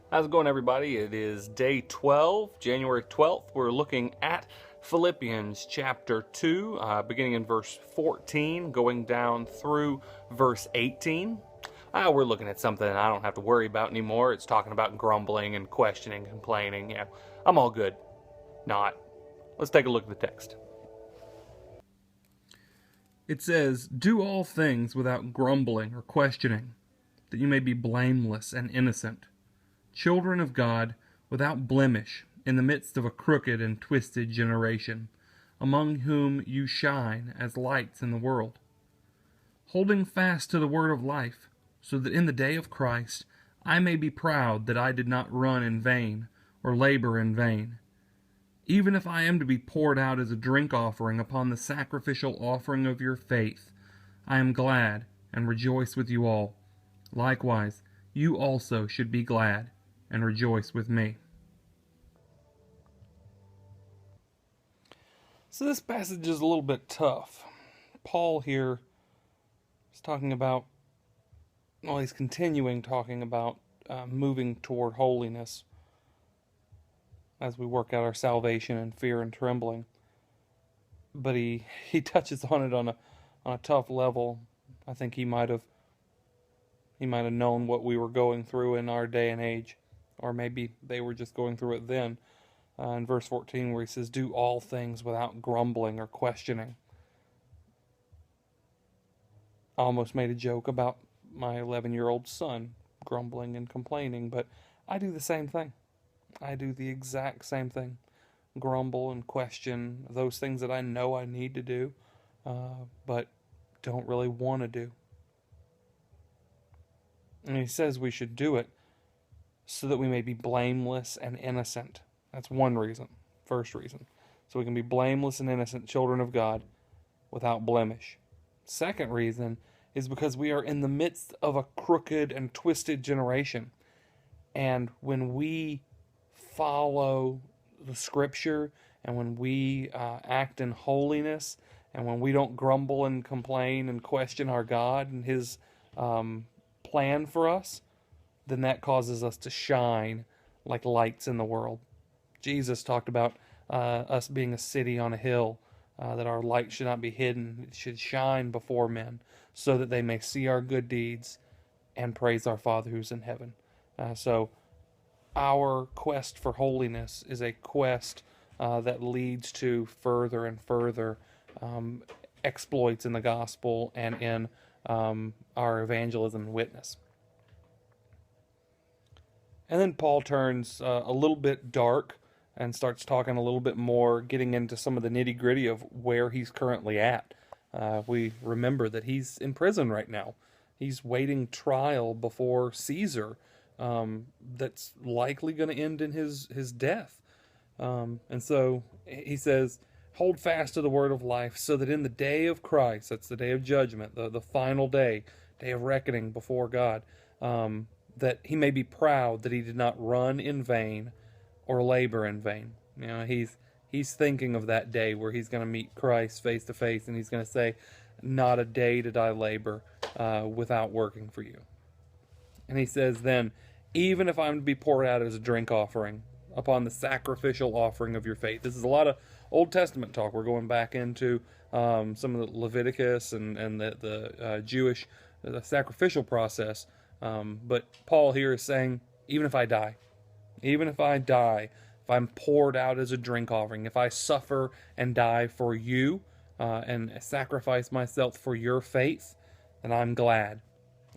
How's it going, everybody? It is day 12, January 12th. We're looking at Philippians chapter 2, beginning in verse 14, going down through verse 18. We're looking at something I don't have to worry about anymore. It's talking about grumbling and questioning, complaining. Yeah, I'm all good. Not. Let's take a look at the text. It says, "Do all things without grumbling or questioning, that you may be blameless and innocent, children of God, without blemish, in the midst of a crooked and twisted generation, among whom you shine as lights in the world, holding fast to the word of life, so that in the day of Christ I may be proud that I did not run in vain or labor in vain. Even if I am to be poured out as a drink offering upon the sacrificial offering of your faith, I am glad and rejoice with you all. Likewise, you also should be glad and rejoice with me." So this passage is a little bit tough. Paul here is talking about, well, he's continuing talking about moving toward holiness as we work out our salvation in fear and trembling. But he touches on it on a tough level. I think he might have known what we were going through in our day and age, or maybe they were just going through it then. In verse 14, where he says, "Do all things without grumbling or questioning." I almost made a joke about my 11-year-old son grumbling and complaining, but I do the same thing. I do the exact same thing. Grumble and question those things that I know I need to do, but don't really want to do. And he says we should do it so that we may be blameless and innocent. That's one reason, first reason. So we can be blameless and innocent children of God without blemish. Second reason is because we are in the midst of a crooked and twisted generation. And when we follow the scripture, and when we act in holiness, and when we don't grumble and complain and question our God and His plan for us, then that causes us to shine like lights in the world. Jesus talked about us being a city on a hill, that our light should not be hidden. It should shine before men, so that they may see our good deeds and praise our Father who's in heaven. So our quest for holiness is a quest that leads to further and further exploits in the gospel and in our evangelism and witness. And then Paul turns a little bit dark and starts talking a little bit more, getting into some of the nitty-gritty of where he's currently at. We remember that he's in prison right now. He's waiting trial before Caesar, that's likely going to end in his death. And so he says, hold fast to the word of life, so that in the day of Christ, that's the day of judgment, the final day of reckoning before God, that he may be proud that he did not run in vain or labor in vain. You know, he's thinking of that day where he's going to meet Christ face to face, and he's going to say, "Not a day did I labor without working for you." And he says then, "Even if I'm to be poured out as a drink offering upon the sacrificial offering of your faith." This is a lot of Old Testament talk. We're going back into some of the Leviticus and the Jewish sacrificial process. But Paul here is saying, even if I die, if I'm poured out as a drink offering, if I suffer and die for you and sacrifice myself for your faith, then I'm glad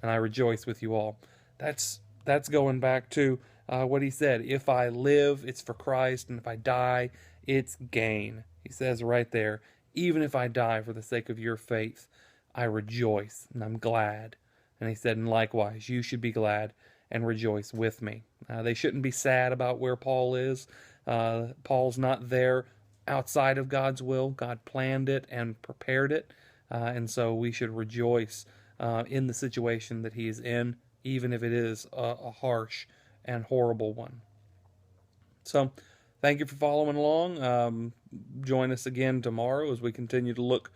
and I rejoice with you all. That's going back to what he said. If I live, it's for Christ, and if I die, it's gain. He says right there, even if I die for the sake of your faith, I rejoice and I'm glad. And he said, and likewise, you should be glad and rejoice with me. They shouldn't be sad about where Paul is. Paul's not there outside of God's will. God planned it and prepared it. And so we should rejoice in the situation that he is in, even if it is a harsh and horrible one. So thank you for following along. Join us again tomorrow as we continue to look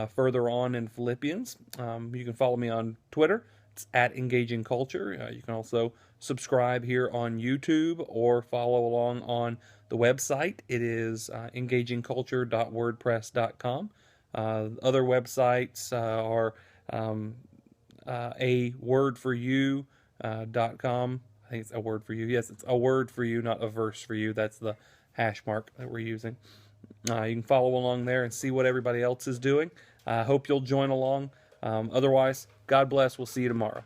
further on in Philippians. You can follow me on Twitter, It's at Engaging Culture. You can also subscribe here on YouTube or follow along on the website. It is engagingculture.wordpress.com. Other websites are a word for you.com. I think it's a word for you. Yes, it's a word for you, not a verse for you. That's the hash mark that we're using. You can follow along there and see what everybody else is doing. I hope you'll join along. Otherwise, God bless. We'll see you tomorrow.